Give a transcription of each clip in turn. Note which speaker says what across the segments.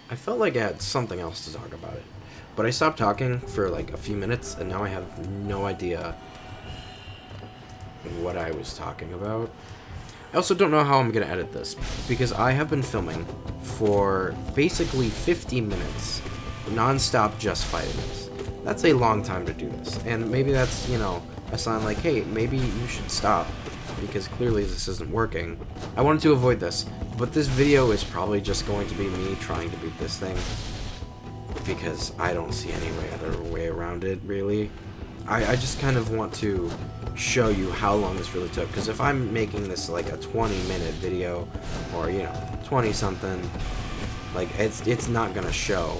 Speaker 1: I felt like I had something else to talk about it. But I stopped talking for like a few minutes, and now I have no idea what I was talking about. I also don't know how I'm gonna edit this, because I have been filming for basically 50 minutes, non-stop just fighting this. That's a long time to do this, and maybe that's, you know, a sign like, hey, maybe you should stop, because clearly this isn't working. I wanted to avoid this, but this video is probably just going to be me trying to beat this thing, because I don't see any other way around it, really. I just kind of want to show you how long this really took, because if I'm making this like a 20-minute video, or, you know, 20-something, like, it's not gonna show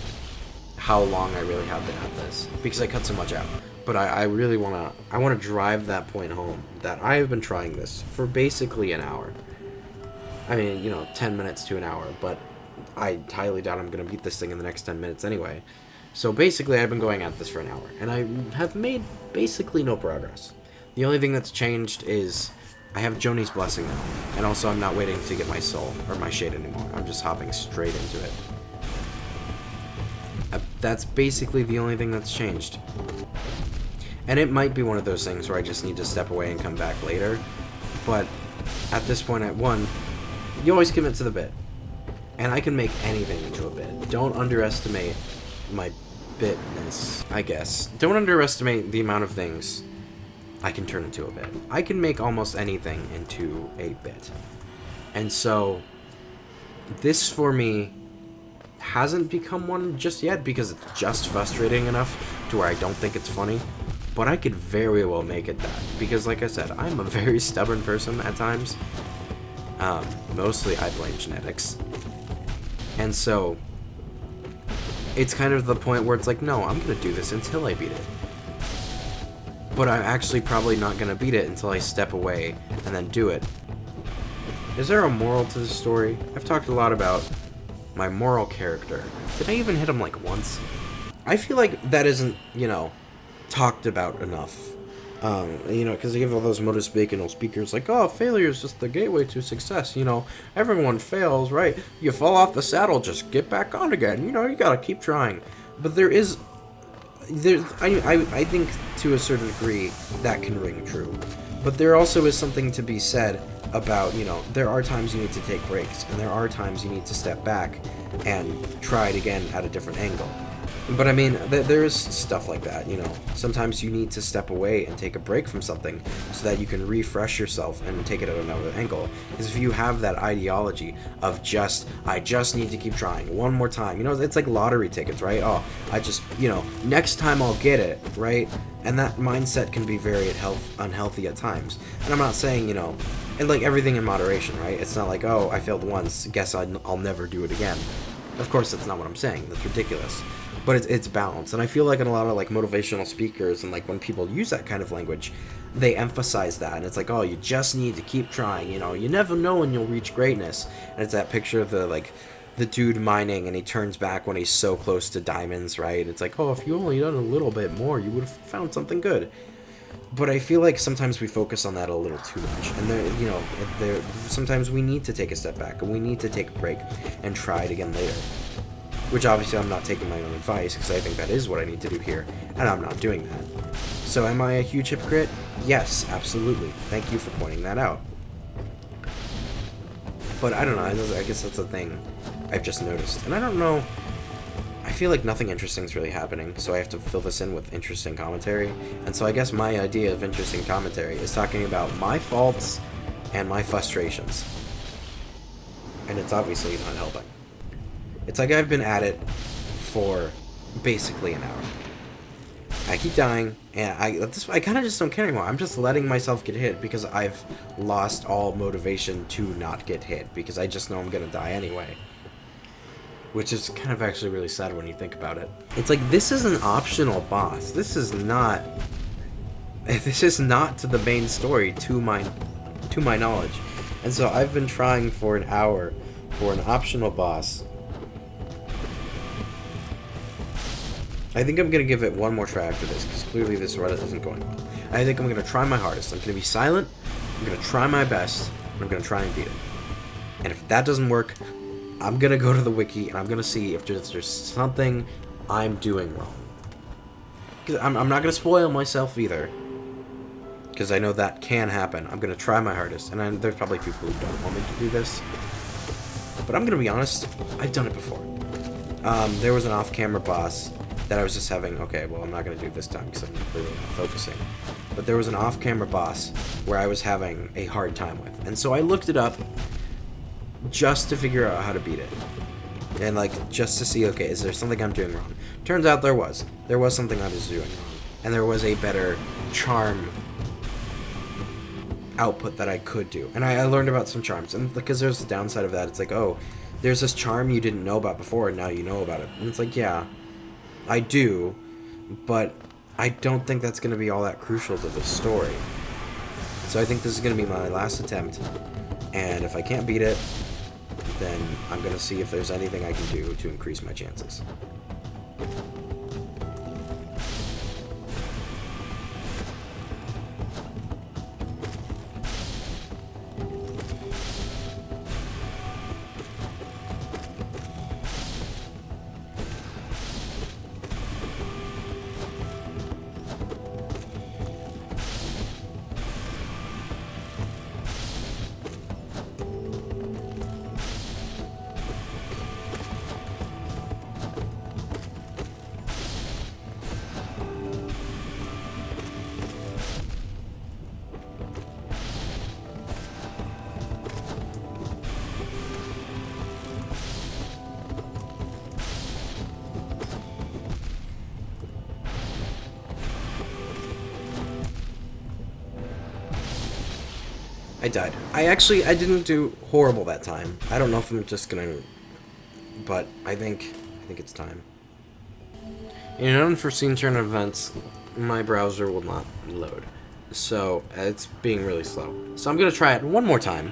Speaker 1: how long I really have been at this, because I cut so much out. But I really wanna drive that point home, that I have been trying this for basically an hour. I mean, you know, 10 minutes to an hour, but I highly doubt I'm gonna beat this thing in the next 10 minutes anyway. So basically, I've been going at this for an hour, and I have made basically no progress. The only thing that's changed is I have Joni's Blessing now, and also I'm not waiting to get my soul, or my shade anymore. I'm just hopping straight into it. That's basically the only thing that's changed. And it might be one of those things where I just need to step away and come back later, but at this point, you always commit to the bit. And I can make anything into a bit. Don't underestimate my bitness, I guess. Don't underestimate the amount of things I can turn into a bit. I can make almost anything into a bit. And so, this for me hasn't become one just yet, because it's just frustrating enough to where I don't think it's funny. But I could very well make it that, because like I said, I'm a very stubborn person at times. Mostly I blame genetics. And so, it's kind of the point where it's like, no, I'm gonna do this until I beat it. But I'm actually probably not gonna beat it until I step away and then do it. Is there a moral to this story? I've talked a lot about my moral character. Did I even hit him like once? I feel like that isn't, you know, talked about enough. You know, because they give all those motivational speakers like, oh, failure is just the gateway to success. You know, everyone fails, right? You fall off the saddle, just get back on again. You know, you gotta keep trying. But I think to a certain degree that can ring true. But there also is something to be said about, you know, there are times you need to take breaks, and there are times you need to step back and try it again at a different angle. But I mean, there is stuff like that, you know. Sometimes you need to step away and take a break from something so that you can refresh yourself and take it at another angle. Because if you have that ideology of I just need to keep trying one more time, you know, it's like lottery tickets, right? Oh, you know, next time I'll get it, right? And that mindset can be very unhealthy at times. And I'm not saying, you know, and like everything in moderation, right? It's not like, oh, I failed once, guess I'll never do it again. Of course, that's not what I'm saying. That's ridiculous. But it's balanced, and I feel like in a lot of like motivational speakers and like when people use that kind of language, they emphasize that, and it's like, oh, you just need to keep trying, you know, you never know when you'll reach greatness. And it's that picture of the dude mining, and he turns back when he's so close to diamonds, right? It's like, oh, if you only done a little bit more, you would have found something good. But I feel like sometimes we focus on that a little too much, and you know, sometimes we need to take a step back, and we need to take a break and try it again later. Which obviously I'm not taking my own advice, because I think that is what I need to do here, and I'm not doing that. So am I a huge hypocrite? Yes, absolutely. Thank you for pointing that out. But I don't know, I guess that's a thing I've just noticed. And I don't know, I feel like nothing interesting is really happening, so I have to fill this in with interesting commentary. And so I guess my idea of interesting commentary is talking about my faults and my frustrations. And it's obviously not helping. It's like I've been at it for basically an hour. I keep dying, and I kind of just don't care anymore. I'm just letting myself get hit because I've lost all motivation to not get hit, because I just know I'm gonna die anyway. Which is kind of actually really sad when you think about it. It's like, this is an optional boss. This is not to the main story, to my knowledge. And so I've been trying for an hour for an optional boss. I think I'm going to give it one more try after this, because clearly this run isn't going well. I think I'm going to try my hardest. I'm going to be silent, I'm going to try my best, and I'm going to try and beat it. And if that doesn't work, I'm gonna go to the wiki and I'm gonna see if there's something I'm doing wrong. Because I'm not gonna spoil myself either. Because I know that can happen. I'm gonna try my hardest, and there's probably people who don't want me to do this. But I'm gonna be honest, I've done it before. There was an off-camera boss that I was just having, okay, well, I'm not gonna do it this time because I'm really not focusing. But there was an off-camera boss where I was having a hard time with. And so I looked it up just to figure out how to beat it. And, like, just to see, okay, is there something I'm doing wrong? Turns out there was. There was something I was doing wrong. And there was a better charm output that I could do. And I learned about some charms. And because there's the downside of that, it's like, oh, there's this charm you didn't know about before, and now you know about it. And it's like, yeah, I do, but I don't think that's going to be all that crucial to the story. So I think this is going to be my last attempt, and if I can't beat it, then I'm going to see if there's anything I can do to increase my chances. I died. I didn't do horrible that time. I don't know if I'm just gonna, but I think it's time. In an unforeseen turn of events, my browser will not load. So, it's being really slow. So I'm gonna try it one more time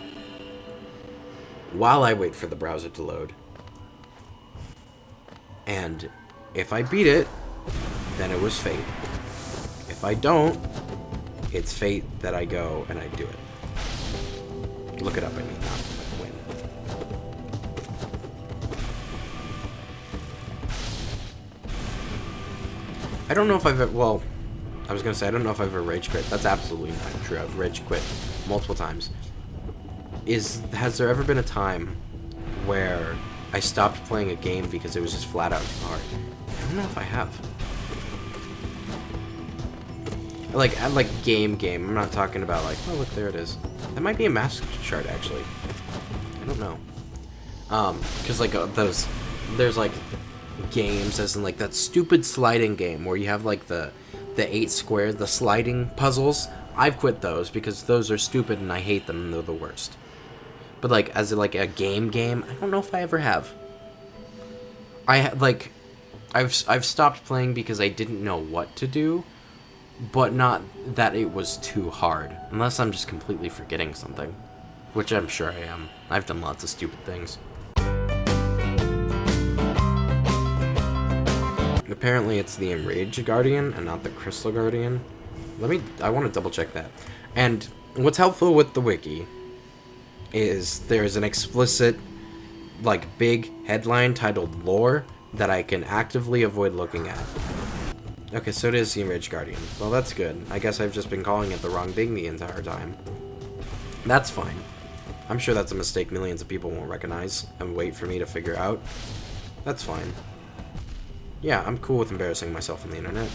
Speaker 1: while I wait for the browser to load. And if I beat it, then it was fate. If I don't, it's fate that I go and I do it. Look it up, I mean, not win. I don't know if I've, well, I was gonna say, I don't know if I've ever rage quit. That's absolutely not true. I've rage quit multiple times. Has there ever been a time where I stopped playing a game because it was just flat out too hard? I don't know if I have. Like game. I'm not talking about like, oh look, there it is. That might be a master chart actually. I don't know. Cause like there's like games as in like that stupid sliding game where you have like the 8 squares, the sliding puzzles. I've quit those because those are stupid and I hate them and they're the worst. But like as like a game, I don't know if I ever have. I've stopped playing because I didn't know what to do. But not that it was too hard. Unless I'm just completely forgetting something. Which I'm sure I am. I've done lots of stupid things. Apparently it's the Enraged Guardian and not the Crystal Guardian. I want to double check that. And what's helpful with the wiki is there's an explicit, like, big headline titled Lore that I can actively avoid looking at. Okay, so it is the Enraged Guardian. Well, that's good. I guess I've just been calling it the wrong thing the entire time. That's fine. I'm sure that's a mistake millions of people won't recognize and wait for me to figure out. That's fine. Yeah, I'm cool with embarrassing myself on the internet.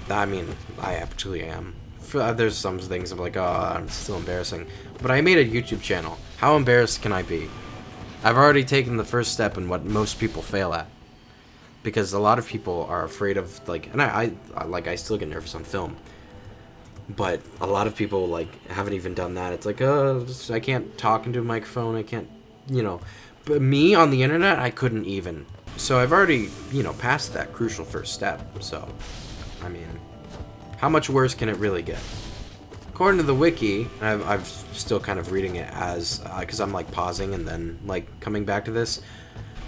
Speaker 1: I mean, I actually am. There's some things I'm like, oh, I'm still embarrassing. But I made a YouTube channel. How embarrassed can I be? I've already taken the first step in what most people fail at. Because a lot of people are afraid of, like, and I still get nervous on film. But a lot of people, like, haven't even done that. It's like, I can't talk into a microphone, I can't, you know. But me, on the internet, I couldn't even. So I've already, you know, passed that crucial first step. So, I mean, how much worse can it really get? According to the wiki, I'm still kind of reading it as, because I'm, like, pausing and then, like, coming back to this.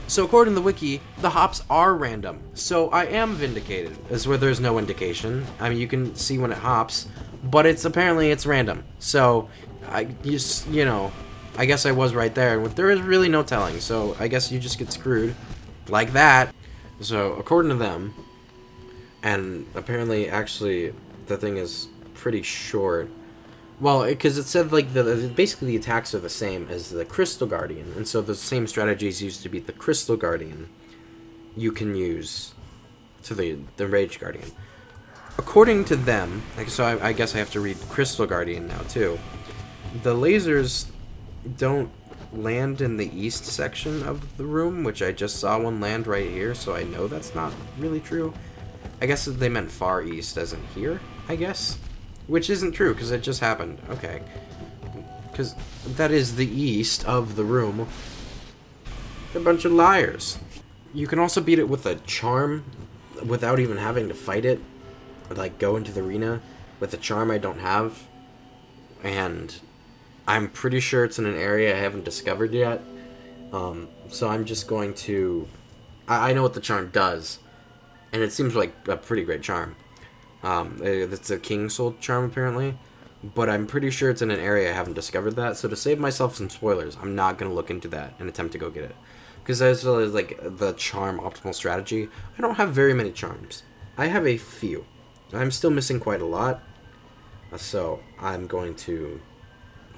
Speaker 1: So according to the wiki, the hops are random. So I am vindicated, is where there's no indication. I mean, you can see when it hops, but apparently it's random. So I just, you know, I guess I was right there. There is really no telling, so I guess you just get screwed. Like that. So, according to them, and apparently, actually, the thing is pretty short. Well, because it said, like, basically the attacks are the same as the Crystal Guardian, and so the same strategies used to beat the Crystal Guardian you can use to the Rage Guardian. According to them, so I guess I have to read Crystal Guardian now, too. The lasers don't land in the east section of the room, which I just saw one land right here, so I know that's not really true. I guess they meant far east, as in here, I guess? Which isn't true, because it just happened. Okay. Because that is the east of the room. They're a bunch of liars. You can also beat it with a charm without even having to fight it. Or, like, go into the arena with a charm I don't have. And I'm pretty sure it's in an area I haven't discovered yet. So I'm just going to... I know what the charm does. And it seems like a pretty great charm. It's a King Soul charm, apparently. But I'm pretty sure it's in an area I haven't discovered that. So to save myself some spoilers, I'm not going to look into that and attempt to go get it. Because as well as, like, the charm optimal strategy, I don't have very many charms. I have a few. I'm still missing quite a lot. So I'm going to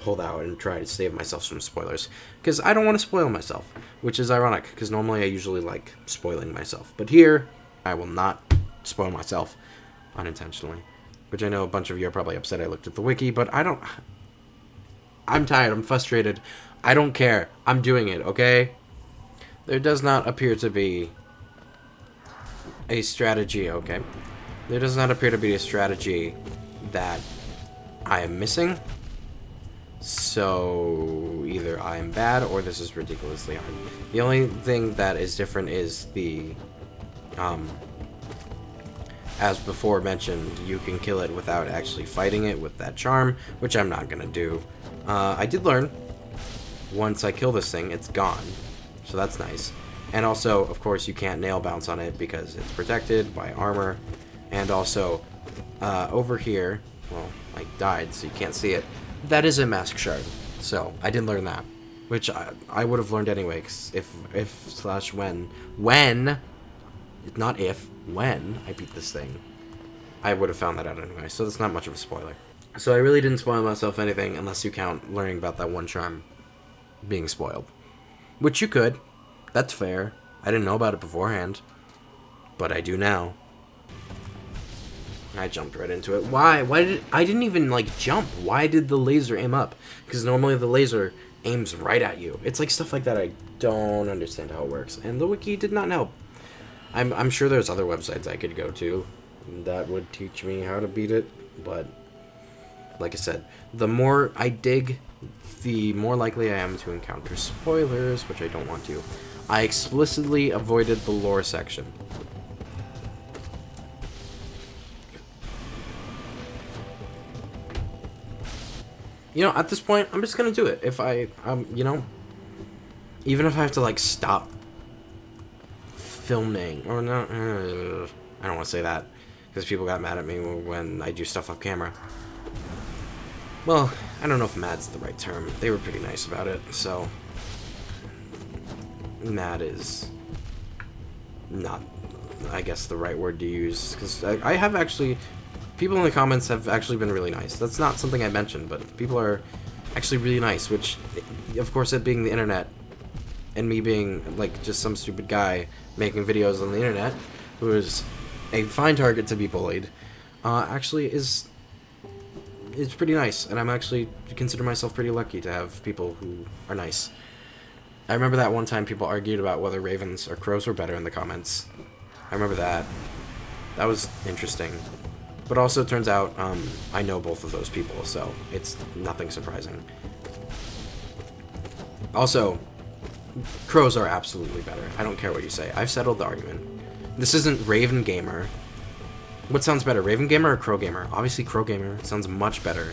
Speaker 1: hold out and try to save myself some spoilers. Because I don't want to spoil myself. Which is ironic, because normally I usually like spoiling myself. But here, I will not spoil myself unintentionally. Which I know a bunch of you are probably upset I looked at the wiki, but I don't... I'm tired, I'm frustrated. I don't care. I'm doing it, okay? There does not appear to be a strategy, okay? There does not appear to be a strategy that I am missing. So either I am bad or this is ridiculously hard. The only thing that is different is the as before mentioned, you can kill it without actually fighting it with that charm, which I'm not gonna do. I did learn once I kill this thing, it's gone, so that's nice. And also, of course, you can't nail bounce on it because it's protected by armor. And also, over here, well, I died, so you can't see it. That is a mask shard, so I did learn that, which I would have learned anyway. Cause when, not if, when I beat this thing, I would have found that out anyway. So that's not much of a spoiler. So I really didn't spoil myself anything unless you count learning about that one charm being spoiled, which you could. That's fair. I didn't know about it beforehand, but I do now. I jumped right into it. Why? Why did I didn't even like jump? Why did the laser aim up? Because normally the laser aims right at you. It's like stuff like that. I don't understand how it works, and the wiki did not help. I'm sure there's other websites I could go to that would teach me how to beat it, but like I said, the more I dig, the more likely I am to encounter spoilers, which I don't want to. I explicitly avoided the lore section. You know, at this point, I'm just gonna do it. If I, you know, even if I have to, like, stop filming, or not, I don't want to say that, because people got mad at me when I do stuff off camera. Well, I don't know if mad's the right term. They were pretty nice about it, so mad is not, I guess, the right word to use, because I have actually, people in the comments have actually been really nice. That's not something I mentioned, but people are actually really nice, which, of course, it being the internet, and me being, like, just some stupid guy making videos on the internet, who is a fine target to be bullied, actually is pretty nice, and I'm actually consider myself pretty lucky to have people who are nice. I remember that one time people argued about whether ravens or crows were better in the comments. I remember that. That was interesting. But also, it turns out, I know both of those people, so it's nothing surprising. Also, crows are absolutely better. I don't care what you say. I've settled the argument. This isn't Raven Gamer. What sounds better, Raven Gamer or Crow Gamer? Obviously, Crow Gamer sounds much better.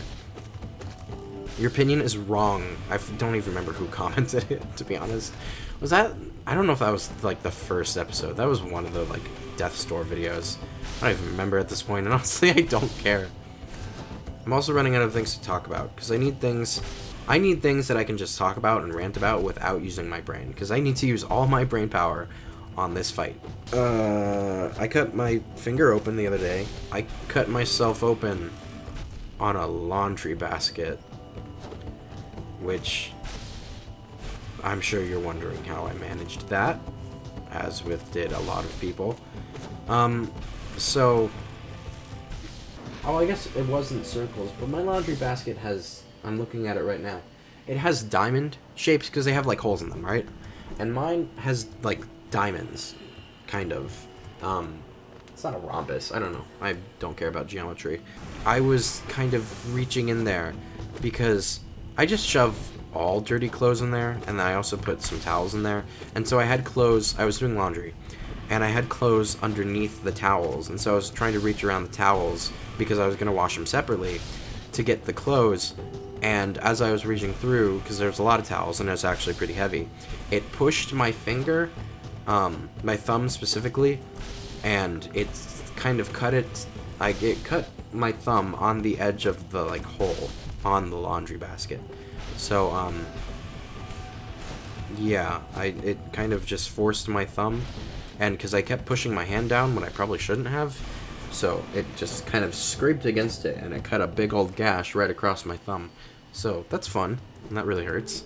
Speaker 1: Your opinion is wrong. I don't even remember who commented it, to be honest. Was that... I don't know if that was, like, the first episode. That was one of the, like, Death Store videos. I don't even remember at this point, and honestly, I don't care. I'm also running out of things to talk about, because I need things I need things that I can just talk about and rant about without using my brain, because I need to use all my brain power on this fight. I cut my finger open the other day. I cut myself open on a laundry basket, which I'm sure you're wondering how I managed that, as with did a lot of people. So, I guess it wasn't circles, but my laundry basket has, I'm looking at it right now, it has diamond shapes because they have like holes in them, right? And mine has like diamonds, kind of. It's not a rhombus, I don't know, I don't care about geometry. I was kind of reaching in there because I just shove all dirty clothes in there, and then I also put some towels in there, and so I had clothes, I was doing laundry, and I had clothes underneath the towels, and so I was trying to reach around the towels because I was going to wash them separately to get the clothes, and as I was reaching through, because there's a lot of towels and it's actually pretty heavy, it pushed my finger, my thumb specifically, and it kind of cut it, it cut my thumb on the edge of the like hole on the laundry basket. So, yeah, it kind of just forced my thumb, and because I kept pushing my hand down when I probably shouldn't have, so it just kind of scraped against it, and it cut a big old gash right across my thumb. So, that's fun, and that really hurts.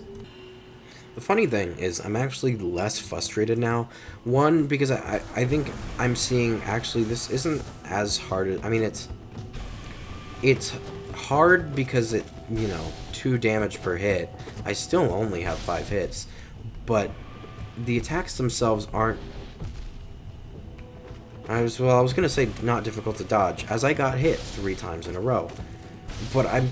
Speaker 1: The funny thing is, I'm actually less frustrated now. One, because I think I'm seeing, actually, this isn't as hard as, I mean, it's hard because it, you know, 2 damage per hit. I still only have 5 hits, but the attacks themselves aren't, I was gonna say not difficult to dodge, as I got hit 3 times in a row. But I'm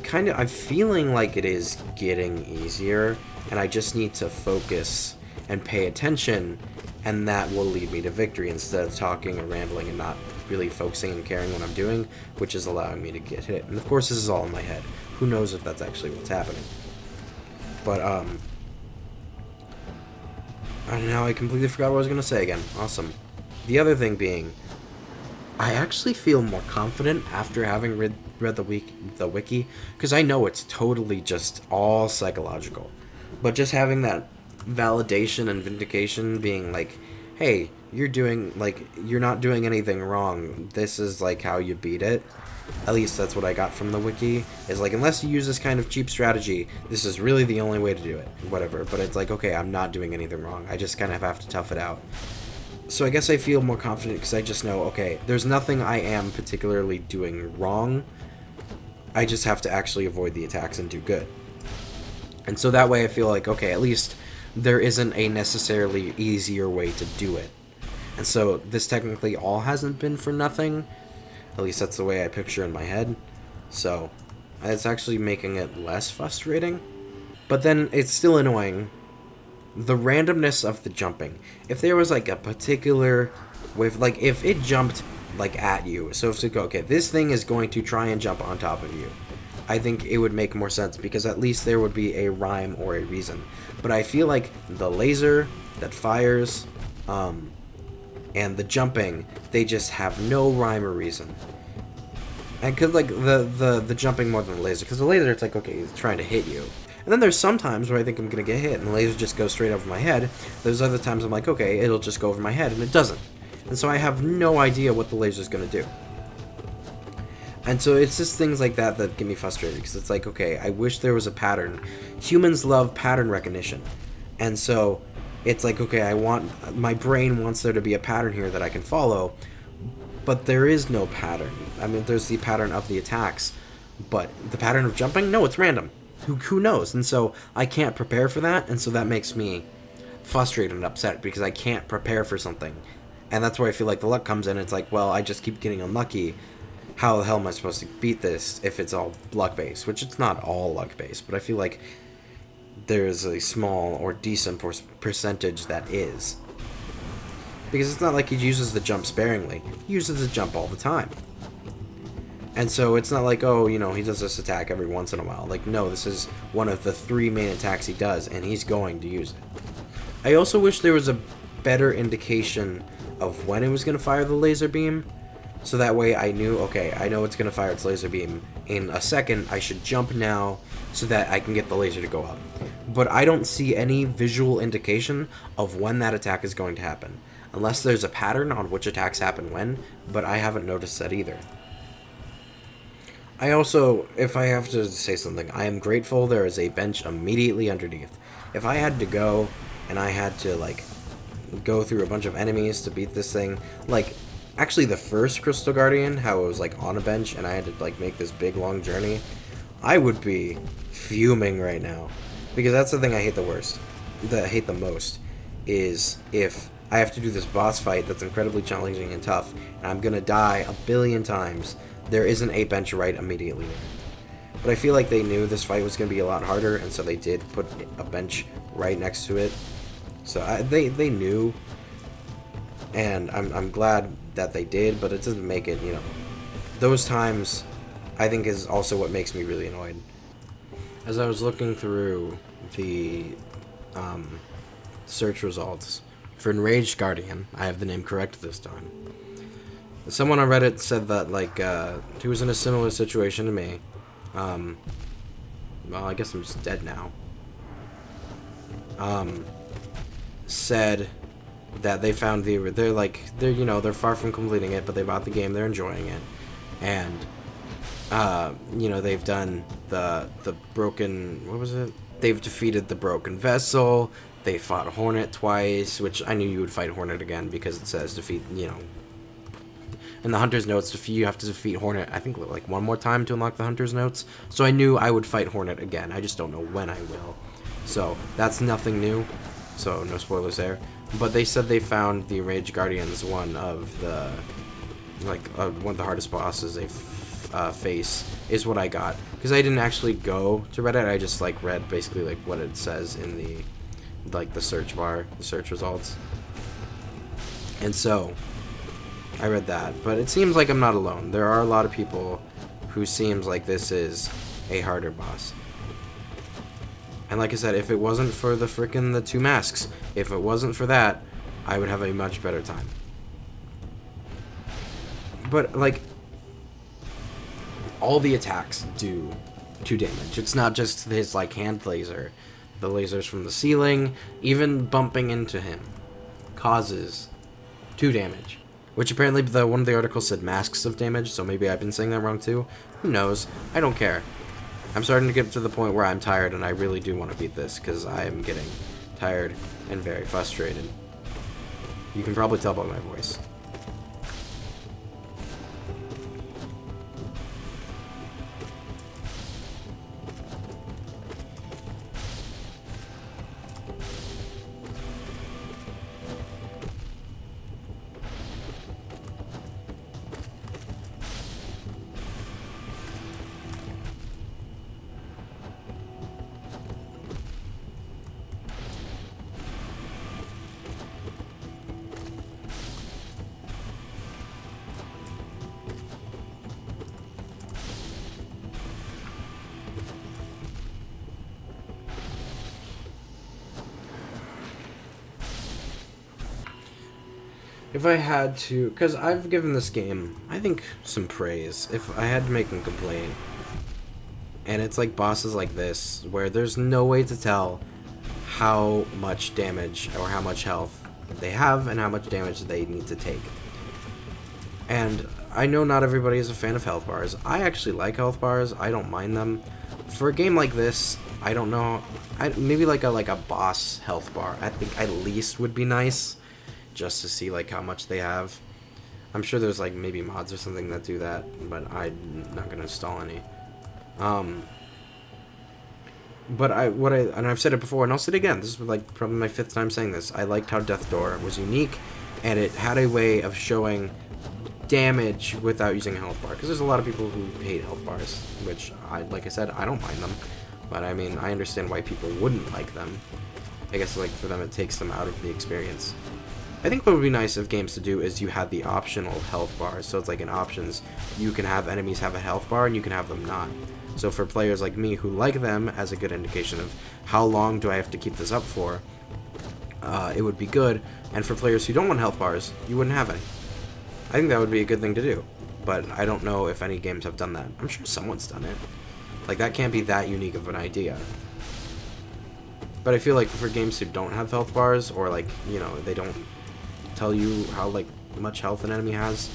Speaker 1: feeling like it is getting easier, and I just need to focus and pay attention, and that will lead me to victory instead of talking and rambling and not really focusing and caring what I'm doing, which is allowing me to get hit. And of course, this is all in my head. Who knows if that's actually what's happening. But, and now I completely forgot what I was going to say again. Awesome. The other thing being, I actually feel more confident after having read the wiki, because I know it's totally just all psychological. But just having that validation and vindication being like, hey, you're not doing anything wrong. This is, like, how you beat it. At least that's what I got from the wiki. Is like, unless you use this kind of cheap strategy, this is really the only way to do it. Whatever. But it's like, okay, I'm not doing anything wrong. I just kind of have to tough it out. So I guess I feel more confident because I just know, okay, there's nothing I am particularly doing wrong. I just have to actually avoid the attacks and do good. And so that way I feel like, okay, at least there isn't a necessarily easier way to do it. And so this technically all hasn't been for nothing. At least that's the way I picture in my head. So it's actually making it less frustrating. But then it's still annoying. The randomness of the jumping. If there was like a particular wave, like if it jumped like at you, so if it go, okay, this thing is going to try and jump on top of you, I think it would make more sense because at least there would be a rhyme or a reason. But I feel like the laser that fires, and the jumping, they just have no rhyme or reason. And cause like the jumping more than the laser, because the laser it's like, okay, he's trying to hit you. And then there's some times where I think I'm gonna get hit and the laser just goes straight over my head. There's other times I'm like, okay, it'll just go over my head, and it doesn't. And so I have no idea what the laser's gonna do. And so it's just things like that that get me frustrated, because it's like, okay, I wish there was a pattern. Humans love pattern recognition. And so it's like, okay, my brain wants there to be a pattern here that I can follow, but there is no pattern. I mean, there's the pattern of the attacks, but the pattern of jumping, no, it's random. Who knows? And so I can't prepare for that, and so that makes me frustrated and upset because I can't prepare for something. And that's where I feel like the luck comes in. It's like, well, I just keep getting unlucky. How the hell am I supposed to beat this if it's all luck-based? Which it's not all luck-based, but I feel like there's a small or decent percentage that is. Because it's not like he uses the jump sparingly. He uses the jump all the time. And so it's not like, oh, you know, he does this attack every once in a while. Like, no, this is one of the 3 main attacks he does, and he's going to use it. I also wish there was a better indication of when it was going to fire the laser beam. So that way I knew, okay, I know it's going to fire its laser beam in a second. I should jump now so that I can get the laser to go up. But I don't see any visual indication of when that attack is going to happen. Unless there's a pattern on which attacks happen when, but I haven't noticed that either. I also, if I have to say something, I am grateful there is a bench immediately underneath. If I had to go and I had to, like, go through a bunch of enemies to beat this thing, like, actually the first Crystal Guardian, how it was, like, on a bench and I had to, like, make this big, long journey, I would be fuming right now. Because that's the thing I hate the worst, that I hate the most, is if I have to do this boss fight that's incredibly challenging and tough, and I'm gonna die a billion times, there isn't a bench right immediately there. But I feel like they knew this fight was going to be a lot harder, and so they did put a bench right next to it. So they knew, and I'm glad that they did, but it doesn't make it, you know, those times I think is also what makes me really annoyed. As I was looking through the search results for Enraged Guardian, I have the name correct this time. Someone on Reddit said that, like, he was in a similar situation to me. Well, I guess I'm just dead now. Said that they found they're far from completing it, but they bought the game, they're enjoying it. And, you know, they've done the broken, what was it? They've defeated the broken vessel, they fought Hornet twice, which I knew you would fight Hornet again because it says defeat, you know, in the Hunter's Notes, you have to defeat Hornet, I think, like, one more time to unlock the Hunter's Notes. So I knew I would fight Hornet again. I just don't know when I will. So that's nothing new. So no spoilers there. But they said they found the Enraged Guardians one of the, like, one of the hardest bosses they face is what I got. Because I didn't actually go to Reddit. I just, like, read basically, like, what it says in the, like, the search bar, the search results. And so I read that, but it seems like I'm not alone. There are a lot of people who seems like this is a harder boss. And like I said, if it wasn't for the 2 masks, if it wasn't for that, I would have a much better time. But, like, all the attacks do 2 damage. It's not just his, like, hand laser. The lasers from the ceiling, even bumping into him, causes 2 damage. Which apparently one of the articles said masks of damage, so maybe I've been saying that wrong too. Who knows? I don't care. I'm starting to get to the point where I'm tired and I really do want to beat this, because I am getting tired and very frustrated. You can probably tell by my voice. If I had to, because I've given this game, I think, some praise. If I had to make a complaint, and it's like bosses like this, where there's no way to tell how much damage or how much health they have and how much damage they need to take. And I know not everybody is a fan of health bars. I actually like health bars. I don't mind them. For a game like this, I don't know. Maybe like a boss health bar, I think at least would be nice. Just to see, like, how much they have. I'm sure there's, like, maybe mods or something that do that, but I'm not gonna install any. But and I've said it before, and I'll say it again. This is, like, probably my 5th time saying this. I liked how Death Door was unique, and it had a way of showing damage without using a health bar. Because there's a lot of people who hate health bars, which, like I said, I don't mind them. But, I mean, I understand why people wouldn't like them. I guess, like, for them it takes them out of the experience. I think what would be nice of games to do is you had the optional health bars. So it's like in options, you can have enemies have a health bar and you can have them not. So for players like me who like them, as a good indication of how long do I have to keep this up for, it would be good. And for players who don't want health bars, you wouldn't have any. I think that would be a good thing to do. But I don't know if any games have done that. I'm sure someone's done it. Like, that can't be that unique of an idea. But I feel like for games who don't have health bars, or, like, you know, they don't tell you how, like, much health an enemy has,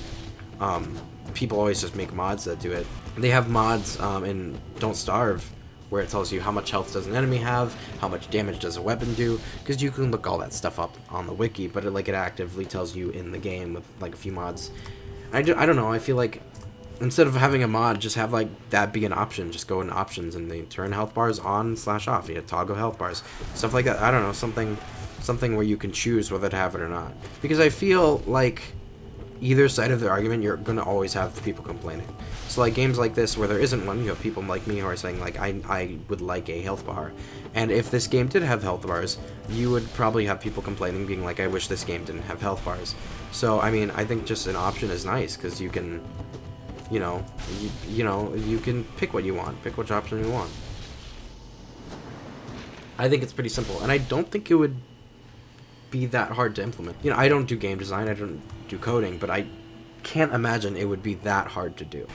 Speaker 1: people always just make mods that do it. They have mods in Don't Starve, where it tells you how much health does an enemy have, how much damage does a weapon do, because you can look all that stuff up on the wiki, but it actively tells you in the game with, like, a few mods. I don't know, I feel like instead of having a mod, just have, like, that be an option. Just go in options and they turn health bars on/off. You toggle health bars, stuff like that. I don't know, something where you can choose whether to have it or not. Because I feel like either side of the argument, you're gonna always have people complaining. So, like, games like this where there isn't one, you have people like me who are saying, like, I would like a health bar. And if this game did have health bars, you would probably have people complaining, being like, I wish this game didn't have health bars. So, I mean, I think just an option is nice, because you can, you know, you can pick what you want, pick which option you want. I think it's pretty simple, and I don't think it would be that hard to implement. You know, I don't do game design, I don't do coding, but I can't imagine it would be that hard to do.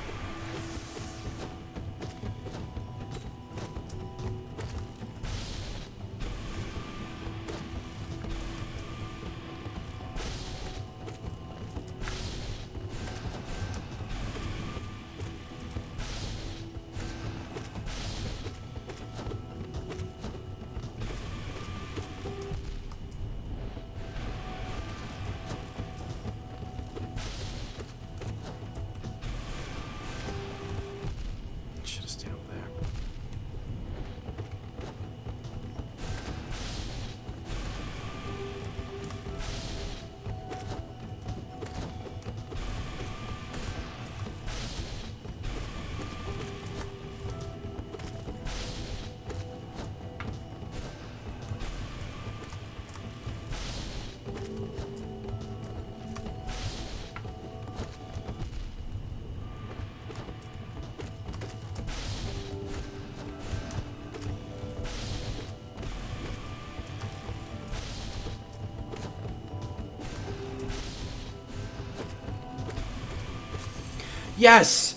Speaker 1: Yes!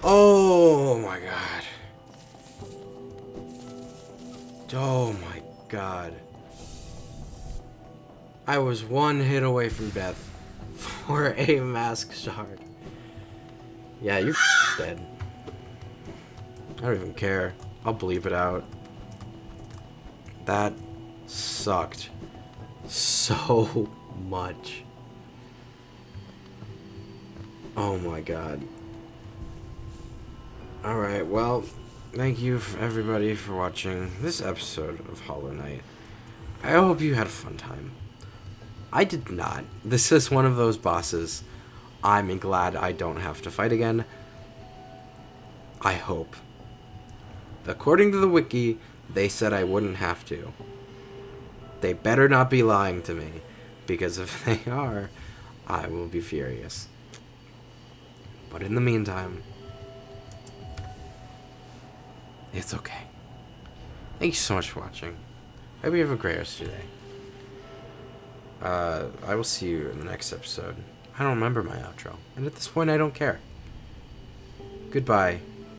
Speaker 1: Oh my god. Oh my god. I was one hit away from death for a mask shard. Yeah, you're dead. I don't even care. I'll bleep it out. That sucked so much. Oh my god. Alright, well, thank you everybody for watching this episode of Hollow Knight. I hope you had a fun time. I did not. This is one of those bosses I'm glad I don't have to fight again. I hope. According to the wiki, they said I wouldn't have to. They better not be lying to me, because if they are, I will be furious. But in the meantime, it's okay. Thank you so much for watching. I hope you have a great rest of your day. I will see you in the next episode. I don't remember my outro, and at this point I don't care. Goodbye.